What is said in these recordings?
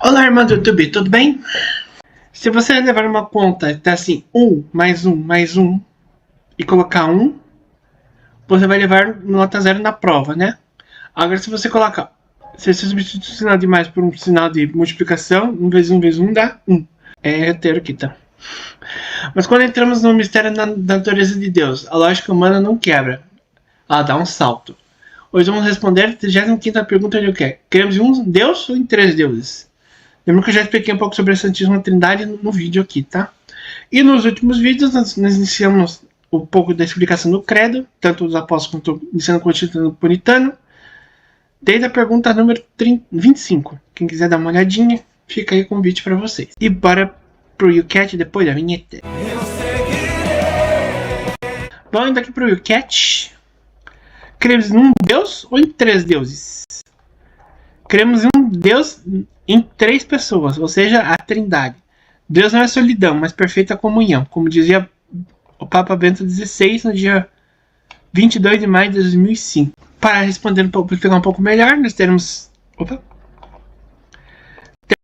Olá, irmã do YouTube, tudo bem? Se você levar uma conta, tá assim, 1 mais 1 mais 1 e colocar 1, você vai levar nota 0 na prova, né? Agora, se você colocar, se você substituir o sinal de mais por um sinal de multiplicação, 1 vezes 1 vezes 1 dá 1. É heteroquita. Mas quando entramos no mistério da natureza de Deus, a lógica humana não quebra. Ela dá um salto. Hoje vamos responder a 35ª pergunta de o quê? Queremos em um Deus ou em 3 deuses? Lembra que eu já expliquei um pouco sobre a Santíssima Trindade no vídeo aqui, tá? E nos últimos vídeos nós iniciamos um pouco da explicação do credo, tanto dos apóstolos quanto iniciando com o título puritano, desde a pergunta número 25. Quem quiser dar uma olhadinha, fica aí o convite para vocês. E bora pro YouCat depois da vinheta. Bom, indo aqui pro YouCat. Cremos em um Deus ou em 3 deuses? Cremos em um Deus em 3 pessoas, ou seja, a Trindade. Deus não é solidão, mas perfeita comunhão, como dizia o Papa Bento XVI no dia 22 de maio de 2005. Para responder explicar um pouco melhor, nós temos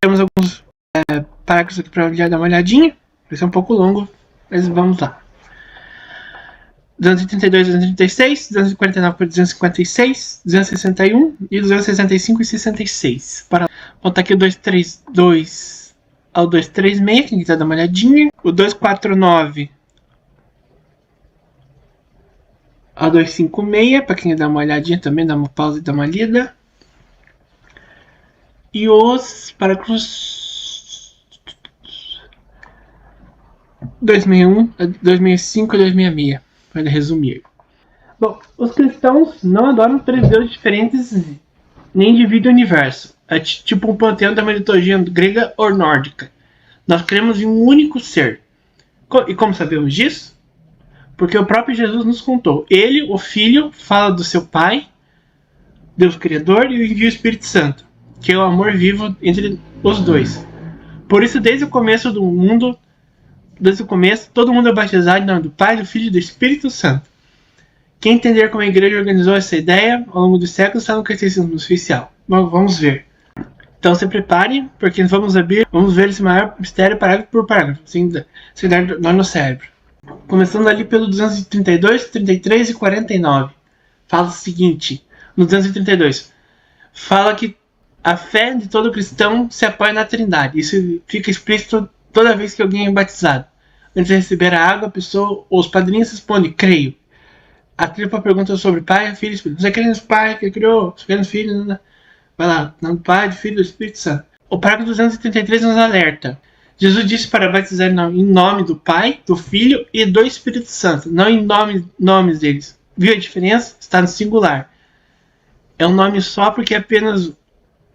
alguns parágrafos aqui para dar uma olhadinha. Vai ser um pouco longo, mas vamos lá. 232 e 236, 249 por 256, 261 e 265 e 66. Para botar aqui o 232 ao 236, quem quiser dar uma olhadinha. O 249 ao 256, para quem dar uma olhadinha também, dar uma pausa e dar uma lida. E os parágrafos 261, 265 e 266. Para resumir. Bom, os cristãos não adoram 3 deuses diferentes nem dividem o universo. É tipo um panteão da mitologia grega ou nórdica. Nós cremos em um único ser. E como sabemos disso? Porque o próprio Jesus nos contou. Ele, o Filho, fala do seu Pai, Deus Criador, e envia o Espírito Santo, que é o amor vivo entre os dois. Por isso, desde o começo do mundo, todo mundo é batizado em nome do Pai, do Filho e do Espírito Santo. Quem entender como a igreja organizou essa ideia ao longo dos séculos está no catecismo oficial. Bom, vamos ver. Então se prepare, porque vamos ver esse maior mistério parágrafo por parágrafo, sem dar nó no cérebro. Começando ali pelo 232, 33 e 49. Fala o seguinte, no 232. Fala que a fé de todo cristão se apoia na Trindade. Isso fica explícito toda vez que alguém é batizado. Antes de receber a água, a pessoa ou os padrinhos respondem, creio. A tripla pergunta sobre Pai, Filho e Espírito. Você crê no Pai que criou? Você crê no Filho? Vai lá, no Pai, do Filho e do Espírito Santo. O parágrafo 233 nos alerta. Jesus disse para batizar em nome do Pai, do Filho e do Espírito Santo, não em nomes deles. Viu a diferença? Está no singular. É um nome só porque é apenas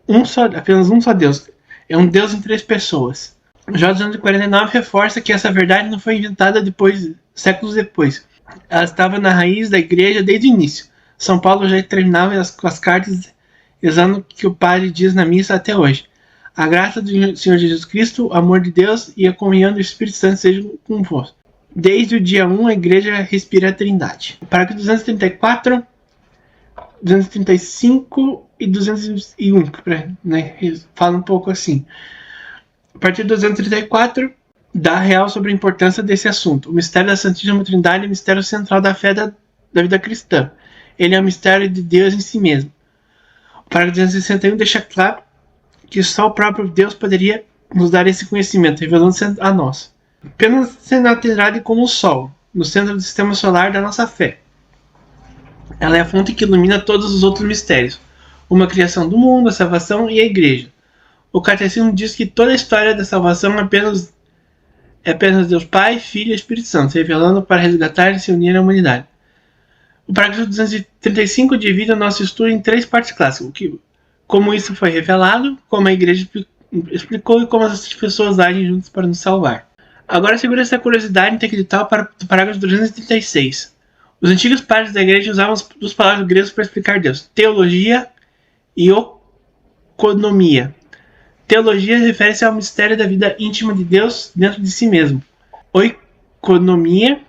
um só Deus. É um Deus em 3 pessoas. Já 249 reforça que essa verdade não foi inventada séculos depois. Ela estava na raiz da igreja desde o início. São Paulo já terminava as cartas usando o que o Padre diz na missa até hoje. A graça do Senhor Jesus Cristo, o amor de Deus e a comunhão do Espírito Santo sejam convosco. Desde o dia 1 a igreja respira a Trindade. Parágrafo 234, 235 e 201, né? Fala um pouco assim. A partir de 234, dá real sobre a importância desse assunto. O mistério da Santíssima Trindade é o mistério central da fé da vida cristã. Ele é o mistério de Deus em si mesmo. O parágrafo 261 deixa claro que só o próprio Deus poderia nos dar esse conhecimento, revelando-se a nós. Apenas sendo a Trindade como o Sol, no centro do sistema solar da nossa fé. Ela é a fonte que ilumina todos os outros mistérios. Uma criação do mundo, a salvação e a igreja. O catecismo diz que toda a história da salvação é apenas Deus Pai, Filho e Espírito Santo, se revelando para resgatar e se unir à humanidade. O parágrafo 235 divide o nosso estudo em 3 partes clássicas. Como isso foi revelado, como a igreja explicou e como as pessoas agem juntas para nos salvar. Agora segura essa curiosidade intelectual para o parágrafo 236. Os antigos padres da igreja usavam as 2 palavras gregas para explicar Deus. Teologia e oikonomia. Teologia refere-se ao mistério da vida íntima de Deus dentro de si mesmo. Oikonomia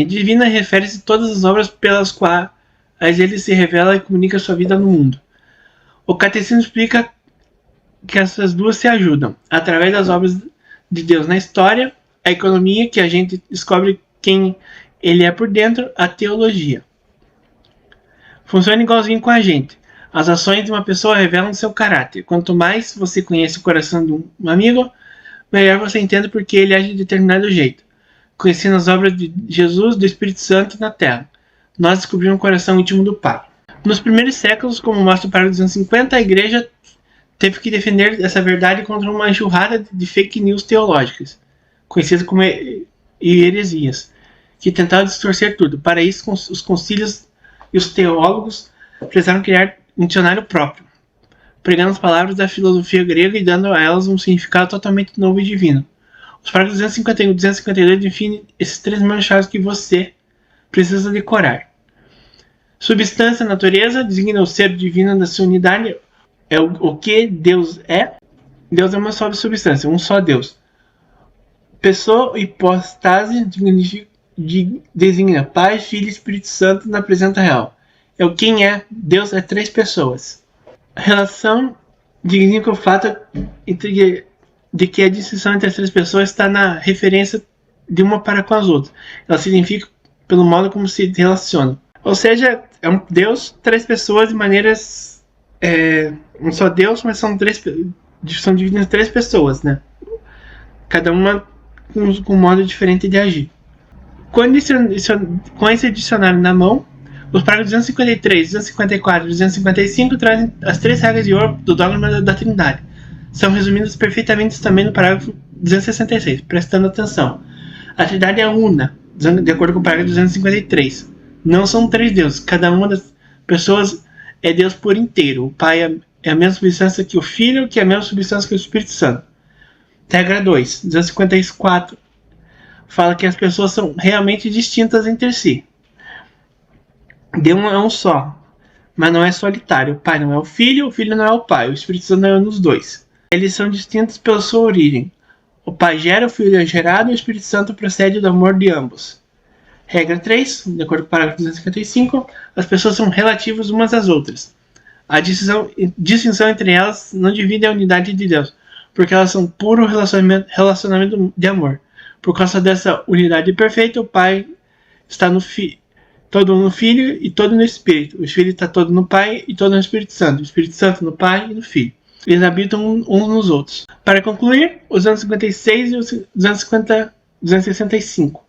divina refere-se a todas as obras pelas quais ele se revela e comunica sua vida no mundo. O catecismo explica que essas duas se ajudam, através das obras de Deus na história, a economia, que a gente descobre quem ele é por dentro, a teologia. Funciona igualzinho com a gente. As ações de uma pessoa revelam seu caráter. Quanto mais você conhece o coração de um amigo, melhor você entende porque ele age de determinado jeito. Conhecendo as obras de Jesus, do Espírito Santo na Terra, nós descobrimos o coração íntimo do Pai. Nos primeiros séculos, como mostra o parágrafo 250, a Igreja teve que defender essa verdade contra uma enxurrada de fake news teológicas, conhecidas como heresias, que tentavam distorcer tudo. Para isso, os concílios e os teólogos precisaram criar um dicionário próprio, pregando as palavras da filosofia grega e dando a elas um significado totalmente novo e divino. Os parágrafos 251 e 252 definem esses três manchados que você precisa decorar. Substância, natureza, designa o ser divino da sua unidade, é o que Deus é. Deus é uma só substância, um só Deus. Pessoa, hipóstase, designa Pai, Filho e Espírito Santo na presença real. É o quem é. Deus é três pessoas. Relação designa o fato de que a distinção entre as três pessoas está na referência de uma para com as outras. Ela significa pelo modo como se relacionam. Ou seja, é um Deus, três pessoas de maneiras... um só Deus, mas são divididas em três pessoas, né? Cada uma com um modo diferente de agir. Com esse dicionário na mão, os parágrafos 253, 254 e 255 trazem as três regras de ouro do dogma da Trindade. São resumidas perfeitamente também no parágrafo 266, prestando atenção. A Trindade é una, de acordo com o parágrafo 253. Não são três deuses, cada uma das pessoas é Deus por inteiro. O Pai é a mesma substância que o Filho, que é a mesma substância que o Espírito Santo. Regra 2, 254, fala que as pessoas são realmente distintas entre si. Deus é um só, mas não é solitário. O Pai não é o Filho não é o Pai, o Espírito Santo não é um dos dois. Eles são distintos pela sua origem. O Pai gera, o Filho é gerado e o Espírito Santo procede do amor de ambos. Regra 3, de acordo com o parágrafo 255, as pessoas são relativas umas às outras. A distinção entre elas não divide a unidade de Deus, porque elas são puro relacionamento de amor. Por causa dessa unidade perfeita, o Pai está todo no Filho e todo no Espírito. O Filho está todo no Pai e todo no Espírito Santo. O Espírito Santo no Pai e no Filho. Eles habitam uns nos outros. Para concluir, os 256 e os 265.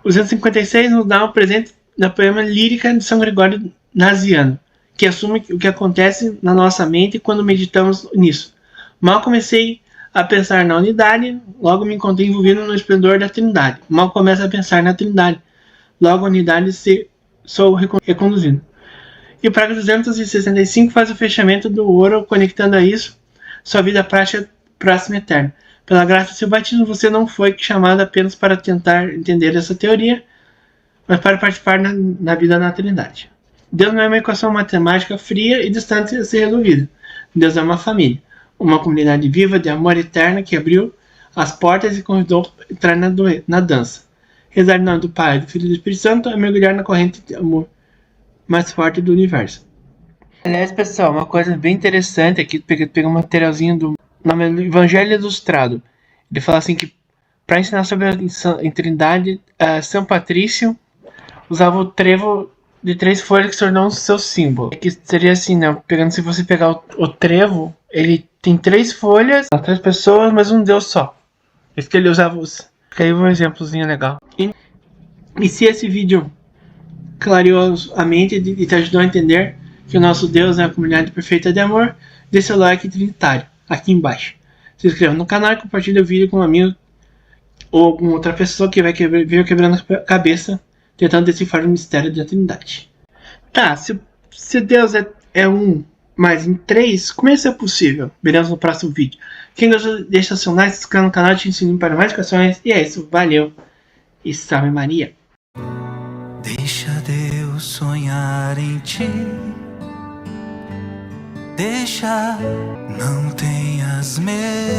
Os 256 nos dá um presente da poema lírica de São Gregório Naziano, que assume o que acontece na nossa mente quando meditamos nisso. Mal comecei a pensar na unidade, logo me encontrei envolvido no esplendor da Trindade. Mal começo a pensar na Trindade, logo a unidade sou reconduzindo. E o parágrafo 265 faz o fechamento do ouro, conectando a isso sua vida prática próxima e eterna. Pela graça do seu batismo, você não foi chamado apenas para tentar entender essa teoria, mas para participar na vida na Trindade. Deus não é uma equação matemática fria e distante a ser resolvida. Deus é uma família, uma comunidade viva de amor eterno que abriu as portas e convidou a entrar na dança. Rezar em nome do Pai, do Filho e do Espírito Santo é mergulhar na corrente de amor mais forte do universo. Aliás, pessoal, uma coisa bem interessante aqui, peguei um materialzinho do Evangelho Ilustrado. Ele fala assim que para ensinar sobre a Trindade, São Patrício usava o trevo de 3 folhas que se tornou seu símbolo. Que seria assim, né? Se você pegar o trevo, ele tem 3 folhas, 3 pessoas, mas um Deus só. Esse que ele usava. Fica aí um exemplozinho legal. E se esse vídeo clareou a mente e te ajudou a entender que o nosso Deus é a comunidade perfeita de amor, dê seu like trinitário aqui embaixo. Se inscreva no canal e compartilhe o vídeo com um amigo ou alguma outra pessoa que vai vir quebrando a cabeça tentando decifrar o mistério da Trindade. Tá, se Deus é um mais em 3, como isso é possível? Veremos no próximo vídeo. Quem gostou, deixa seu like, se inscreva no canal, ative o sininho para mais educações. E é isso, valeu e salve Maria. Deixa Deus sonhar em ti. Deixa, não tenhas medo.